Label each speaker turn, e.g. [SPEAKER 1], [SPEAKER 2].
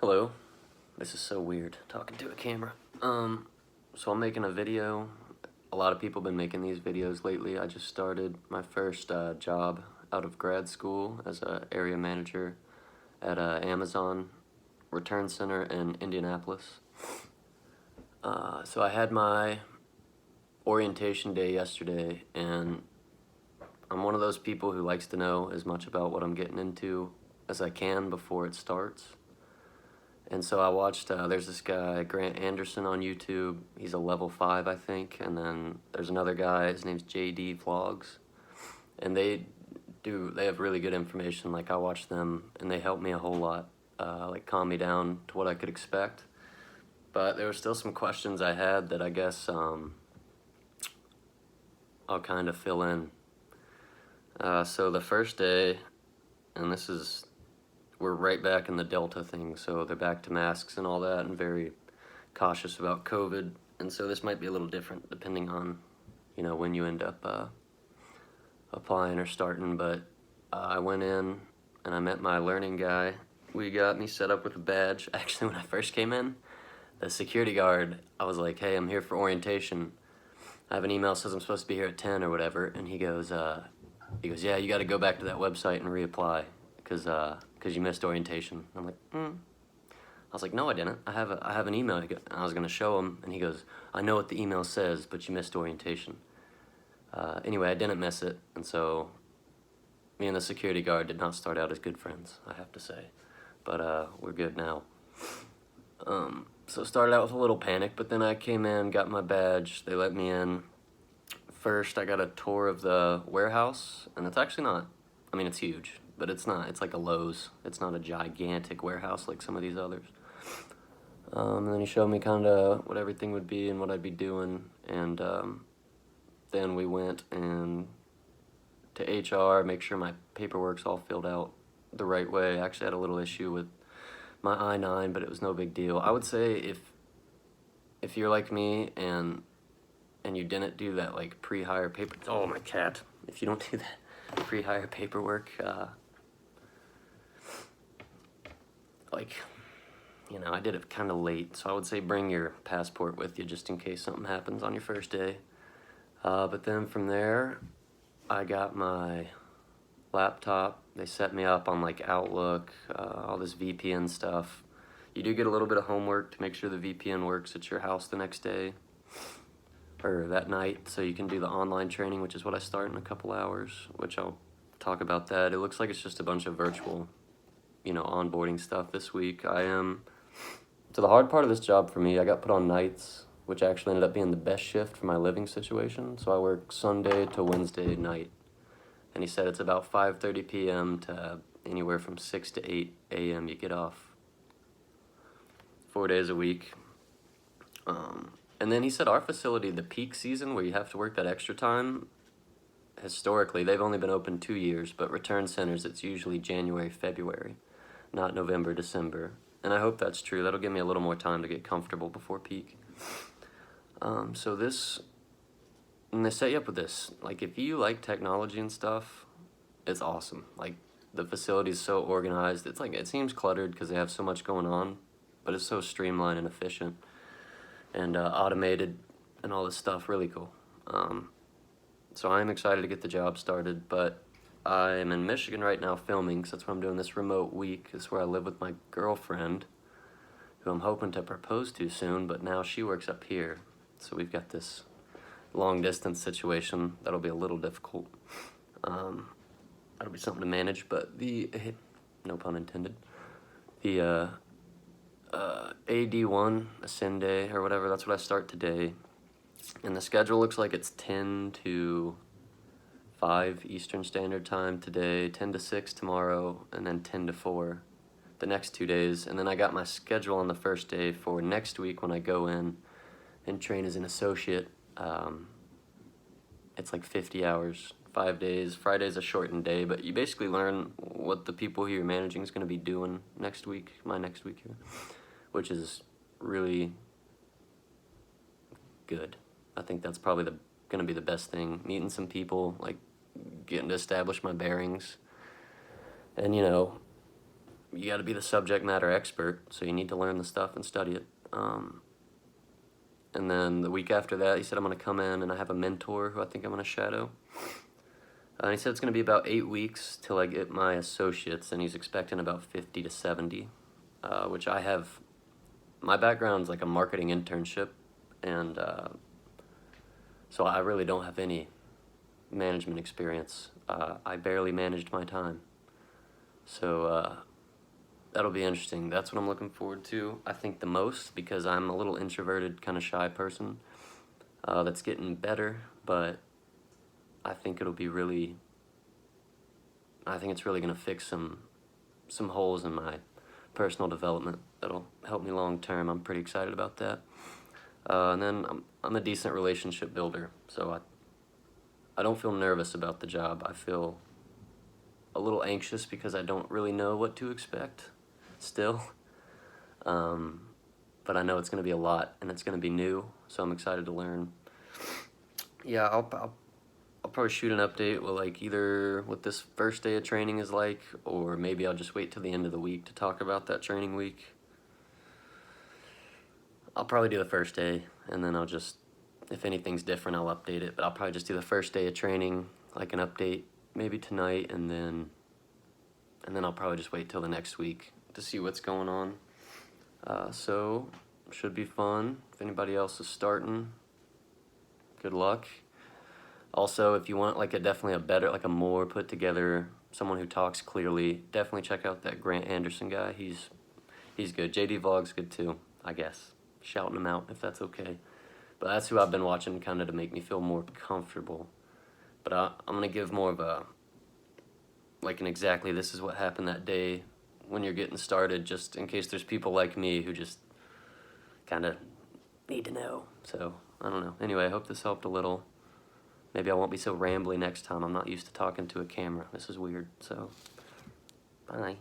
[SPEAKER 1] Hello. This is so weird, talking to a camera. So I'm making a video. A lot of people have been making these videos lately. I just started my first job out of grad school as a area manager at a Amazon return center in Indianapolis. So I had my orientation day yesterday, and I'm one of those people who likes to know as much about what I'm getting into as I can before it starts. And so I watched, there's this guy, Grant Anderson on YouTube. He's a level 5, I think. And then there's another guy, his name's JD Vlogs. And they have really good information. Like, I watch them, and they help me a whole lot, like calm me down to what I could expect. But there were still some questions I had that I guess I'll kind of fill in. So the first day, and we're right back in the Delta thing, so they're back to masks and all that, and very cautious about COVID. And so this might be a little different depending on, when you end up applying or starting. But I went in and I met my learning guy. We got me set up with a badge. Actually, when I first came in, the security guard, I was like, "Hey, I'm here for orientation. I have an email that says I'm supposed to be here at 10 or whatever." And he goes, "Yeah, you got to go back to that website and reapply because you missed orientation." I'm like, I was like, "No, I didn't. I have an email." And I was gonna show him, and he goes, "I know what the email says, but you missed orientation." Anyway, I didn't miss it, and so me and the security guard did not start out as good friends, I have to say, but we're good now. So it started out with a little panic, but then I came in, got my badge, they let me in. First, I got a tour of the warehouse, and it's actually not, it's huge, but it's not. It's like a Lowe's. It's not a gigantic warehouse like some of these others. And then he showed me kind of what everything would be and what I'd be doing, and then we went to HR, make sure my paperwork's all filled out the right way. I actually had a little issue with my I-9, but it was no big deal. I would say if you're like me and you didn't do that like pre-hire paper, oh my cat, if you don't do that pre-hire paperwork, I did it kind of late, so I would say bring your passport with you just in case something happens on your first day. But then from there, I got my laptop. They set me up on like Outlook, all this VPN stuff. You do get a little bit of homework to make sure the VPN works at your house the next day or that night, so you can do the online training, which is what I start in a couple hours, which I'll talk about that. It looks like it's just a bunch of virtual, onboarding stuff this week. So the hard part of this job for me, I got put on nights, which actually ended up being the best shift for my living situation. So I work Sunday to Wednesday night. And he said it's about 5:30 p.m. to anywhere from 6 to 8 a.m. you get off. 4 days a week. And then he said our facility, the peak season where you have to work that extra time, historically, they've only been open 2 years, but return centers, it's usually January, February, not November, December. And I hope that's true. That'll give me a little more time to get comfortable before peak. And they set you up with this. Like, if you like technology and stuff, it's awesome. Like, the facility's so organized. It's like, it seems cluttered because they have so much going on, but it's so streamlined and efficient and automated and all this stuff. Really cool. So I'm excited to get the job started, but I'm in Michigan right now filming, because that's what I'm doing this remote week. It's where I live with my girlfriend, who I'm hoping to propose to soon, but now she works up here. So we've got this long distance situation that'll be a little difficult. That'll be something to manage, but no pun intended, the AD1 Ascend Day or whatever, that's what I start today. And the schedule looks like it's 10 to 5 Eastern Standard Time today, 10 to 6 tomorrow, and then 10 to 4 the next 2 days. And then I got my schedule on the first day for next week when I go in and train as an associate. It's like 50 hours, 5 days. Friday's a shortened day, but you basically learn what the people who you're managing is going to be doing next week, my next week here, which is really good. I think that's probably going to be the best thing, meeting some people, like getting to establish my bearings, and you got to be the subject matter expert, so you need to learn the stuff and study it. And then the week after that, he said I'm going to come in and I have a mentor who I think I'm going to shadow. He said it's going to be about 8 weeks till I get my associates, and he's expecting about 50 to 70, which I have. My background's like a marketing internship, and so I really don't have any management experience. I barely managed my time. So that'll be interesting. That's what I'm looking forward to, I think, the most, because I'm a little introverted, kind of shy person. That's getting better, but I think it'll be really, I think it's really going to fix some holes in my personal development that'll help me long term. I'm pretty excited about that. And then I'm a decent relationship builder, so I don't feel nervous about the job. I feel a little anxious because I don't really know what to expect still. But I know it's going to be a lot, and it's going to be new, so I'm excited to learn. Yeah, I'll probably shoot an update with like either what this first day of training is like, or maybe I'll just wait till the end of the week to talk about that training week. I'll probably do the first day, and then I'll just, if anything's different, I'll update it. But I'll probably just do the first day of training, like an update, maybe tonight, and then I'll probably just wait till the next week to see what's going on. So should be fun. If anybody else is starting, good luck. Also, if you want like definitely a better, like a more put together, someone who talks clearly, definitely check out that Grant Anderson guy. He's good. JD Vlog's good too, I guess. Shouting him out if that's okay. But that's who I've been watching kind of to make me feel more comfortable. But I'm going to give more of a, like an exactly this is what happened that day when you're getting started, just in case there's people like me who just kind of need to know. So, I don't know. Anyway, I hope this helped a little. Maybe I won't be so rambly next time. I'm not used to talking to a camera. This is weird. So, bye.